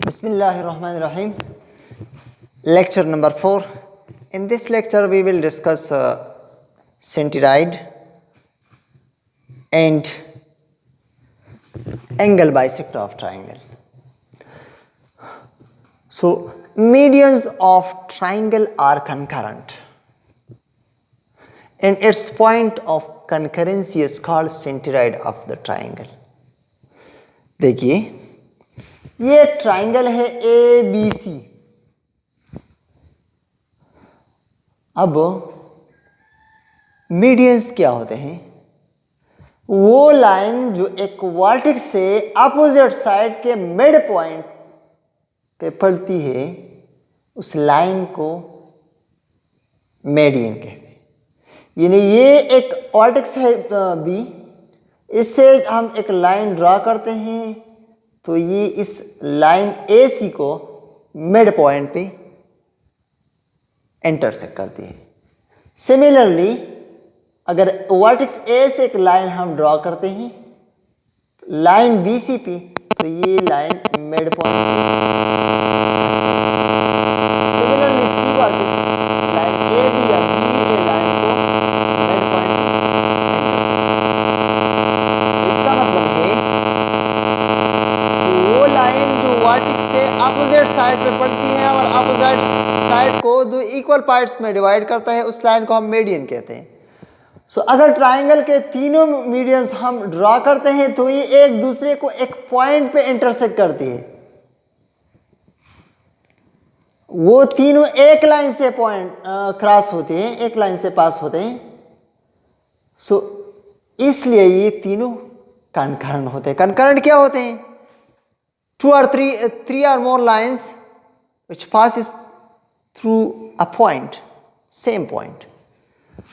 Bismillahirrahmanirrahim. Lecture number 4. In this lecture we will discuss centroid and angle bisector of triangle. So medians of triangle are concurrent and its point of concurrency is called centroid of the triangle. देखिए ये triangle है A B C. अब medians क्या होते हैं? वो line जो एक वर्टेक्स से अपोजिट साइड के मिड पॉइंट पे पड़ती है उस लाइन को मीडियन कहते हैं। यानी ये एक वर्टेक्स है बी, इससे हम एक लाइन ड्रा करते हैं तो ये इस लाइन ए सी को मिड पॉइंट पे इंटरसेक्ट करती है। सिमिलरली अगर वर्टेक्स ए से एक लाइन हम ड्रॉ करते हैं लाइन बी सी पे तो ये line mid point similarly C vertex line A B या बी ए लाइन को मिड पॉइंट इसका मतलब है वो लाइन जो वर्टेक्स से अपोजिट साइड पे पड़ती है और अपोजिट साइड को दो इक्वल पार्ट्स में डिवाइड करता है उस लाइन को हम मीडियन कहते हैं। सो अगर ट्राइंगल के तीनों मीडियंस हम ड्रॉ करते हैं तो ये एक दूसरे को एक पॉइंट पे इंटरसेक्ट करती है। वो तीनों एक लाइन से पॉइंट क्रॉस होते हैं, एक लाइन से पास होते हैं। सो इसलिए ये तीनों कनकरेंट होते हैं। कनकरेंट क्या होते हैं? two or three or more lines which passes through a point, same point.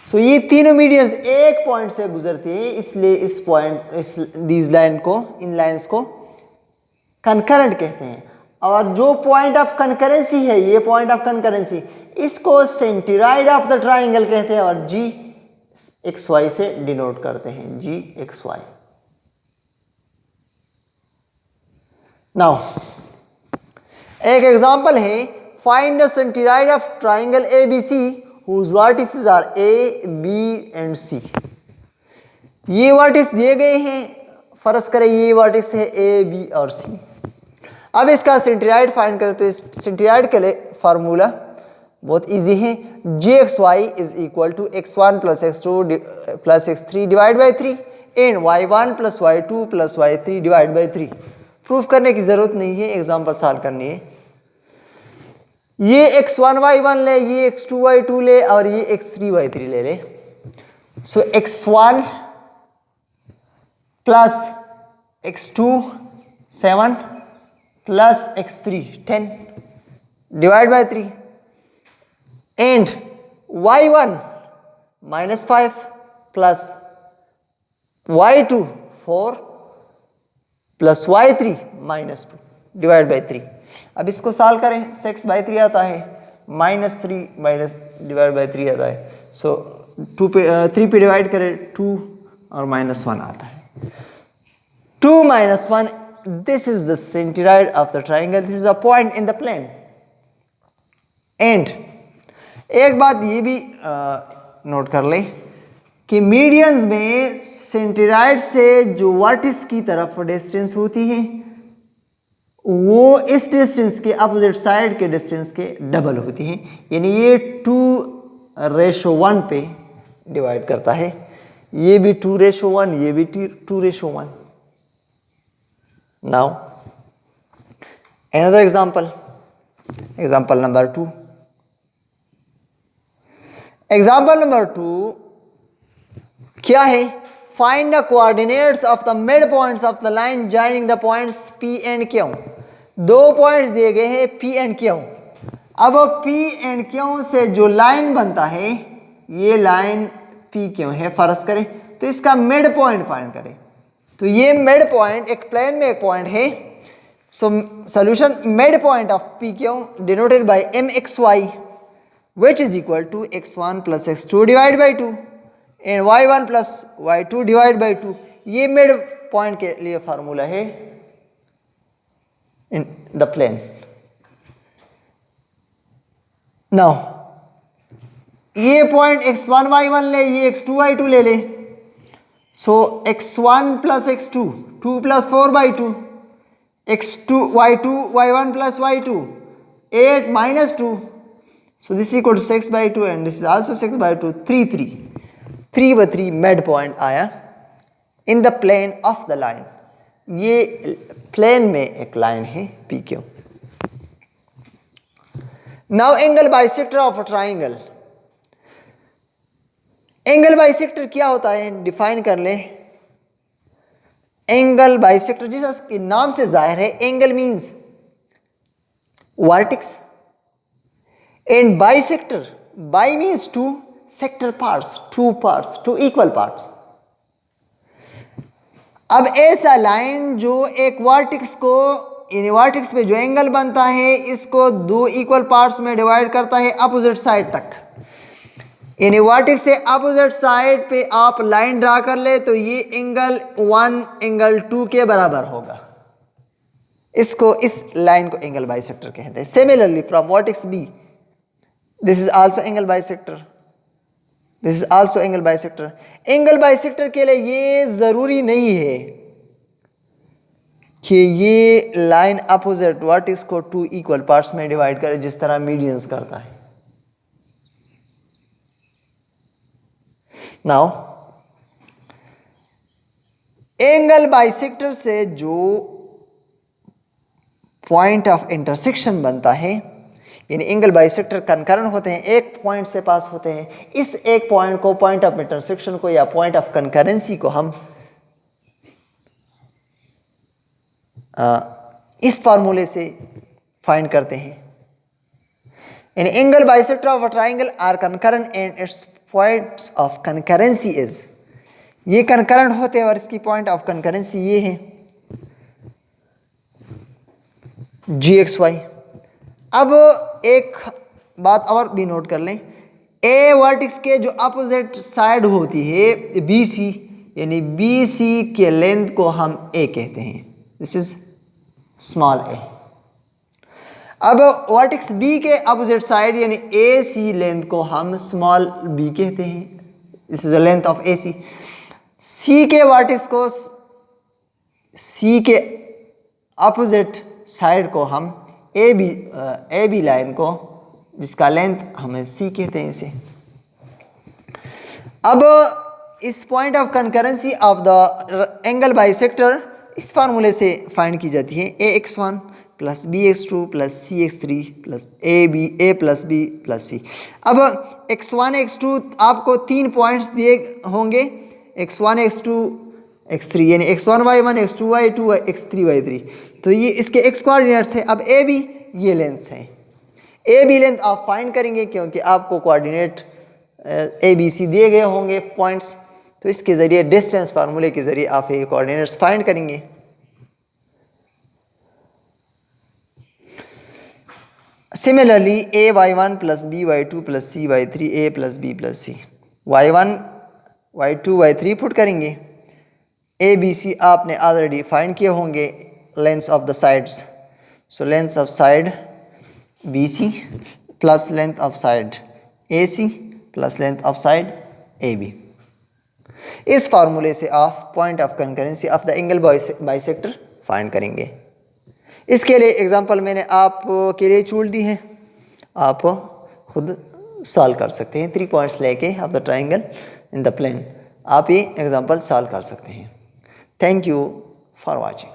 So ये तीनों मीडियंस एक पॉइंट से गुजरती है, इसलिए इस पॉइंट these लाइन को इन लाइंस को कनकरेंट कहते हैं। और जो पॉइंट ऑफ कनकरेंसी है ये पॉइंट ऑफ कनकरेंसी इसको सेंटरोइड ऑफ द ट्राइंगल कहते हैं और जी एक्स वाई से डिनोट करते हैं, जी एक्स वाई। नाउ एक एग्जांपल है, find the centroid of triangle ABC whose vertices are A, B and C। ये वर्टिस दिए गए हैं, फर्ज करें ये वर्टिस है A, B और C। अब इसका सेंटरोइड फाइंड करें तो इस सेंटरोइड के लिए फार्मूला बहुत इजी है, gxy is equal to x1 plus x2 plus x3 divide by 3 and y1 plus y2 plus y3 divide by 3। Proof करने की जरूरत नहीं है, एग्जांपल सॉल्व करनी है। ये x1 y1 ले, ये x2 y2 ले और ये x3 y3 ले ले। सो x1 plus x2 7 plus x3 10 divide by 3 and y1 minus 5 plus y2 4 plus y3 minus 2 divide by 3। अब इसको सॉल्व करें, 6 बाई 3 आता है, माइनस 3 माइनस डिवाइड बाई 3 आता है। सो 3 पे डिवाइड करें 2 और माइनस 1 आता है। 2 minus 1, this is the centroid of the triangle, this is a point in the plane. And एक बात ये भी नोट कर ले कि मीडियंस में सेंटरोइड से जो वर्टिस की तरफ डिस्टेंस होती है वो इस डिस्टेंस के अपोजिट साइड के डिस्टेंस के डबल होती है, यानी ये 2:1 पे डिवाइड करता है, ये भी 2:1, ये भी 2:1। Now another example, example number 2। Example number 2 क्या है? Find the coordinates of the mid points of the line joining the points P and Q। दो पॉइंट्स दिए गए हैं P एंड Q। अब P एंड Q से जो लाइन बनता है ये लाइन PQ है फर्ज करें, तो इसका मिड पॉइंट फाइंड करें। तो ये मिड पॉइंट एक प्लेन में एक पॉइंट है। So solution mid point of PQ denoted by MXY which is equal to x1 plus x2 divided by 2 and y1 plus y2 divided by 2। ये mid point के लिए फार्मूला है। in the plane. Now ये point x1 y1 ले, ये x2 y2 ले ले. So x1 plus x2, 2 plus 4 by 2, x2 y2 y1 plus y2, 8 minus 2. So this is equal to 6 by 2 and this is also 6 by 2, 3 3. 3 by 3 mid point आया in the plane of the line. ये plane में एक line है PQ. Now angle bisector of a triangle. Angle bisector क्या होता है define कर ले. एंगल बाइसेक्टर जिसके नाम से जाहिर है, angle means vertex and bisector, bi means two, sector parts, two equal parts. अब ऐसा लाइन जो एक वर्टेक्स को, इन वर्टेक्स पे जो एंगल बनता है इसको दो इक्वल पार्ट्स में डिवाइड करता है अपोजिट साइड तक. इन वर्टेक्स से अपोजिट साइड पे आप लाइन ड्रा कर ले तो ये एंगल 1 एंगल 2 के बराबर होगा. इसको, इस लाइन को एंगल बाइसेक्टर कहते हैं. Similarly from vertex B, this is also angle bisector, this is also angle bisector. Angle bisector के लिए ये जरूरी नहीं है कि ये लाइन अपोजिट वर्टेक्स को 2 इक्वल पार्ट्स में डिवाइड करे जिस तरह मीडियंस करता है. नाउ एंगल बाइसेक्टर से जो पॉइंट ऑफ इंटरसेक्शन बनता है, यानी एंगल बाइसेक्टर कनकरेंट होते हैं, एक पॉइंट से पास होते हैं. इस एक पॉइंट को, पॉइंट ऑफ इंटरसेक्शन को या पॉइंट ऑफ कनकरेंसी को हम इस फार्मूले से फाइंड करते हैं. यानी angle bisector of a triangle are concurrent and its points of concurrency is, ये कनकरेंट होते हैं और इसकी पॉइंट ऑफ कनकरेंसी ये है GXY. अब एक बात और भी नोट कर लें, ए वर्टेक्स के जो अपोजिट साइड होती है BC, यानी BC के लेंथ को हम A कहते हैं. This is small a. अब वर्टेक्स B के अपोजिट साइड यानी AC लेंथ को हम स्मॉल b कहते हैं. This is the length of AC. C के वर्टेक्स को, C के अपोजिट साइड को हम AB लाइन को, जिसका लेंथ हमें C कहते हैं इसे. अब इस point of concurrency of the angle bisector इस फार्मूले से फाइंड की जाती है. AX1 plus BX2 plus CX3 plus A plus B plus C. अब X1 X2 आपको 3 पॉइंट्स दिए होंगे, X1 X2 X3, यानी X1 Y1 X2 Y2 X3 Y3. तो ये इसके X कोऑर्डिनेट्स है. अब AB ये लेंथ है, AB लेंथ आप फाइंड करेंगे क्योंकि आपको कोऑर्डिनेट ABC दिए गए होंगे पॉइंट्स. तो इसके ज़रिए डिस्टेंस फार्मूले के ज़रिए आप ये कोऑर्डिनेट्स फाइंड करेंगे. Similarly AY1 plus BY2 plus CY3 A plus B plus C. Y1 Y2 Y3 put करेंगे. ABC आपने ऑलरेडी फाइंड किए होंगे lengths of the sides. So length of side BC plus length of side AC plus length of side AB. इस फार्मूले से आप point of concurrency of the angle bisector find करेंगे. इसके लिए एग्जांपल मैंने आप के लिए छोड़ दी है, आप खुद सॉल्व कर सकते हैं. 3 पॉइंट्स लेके of the triangle in the plane आप ये एग्जांपल सॉल्व कर सकते हैं. Thank you for watching.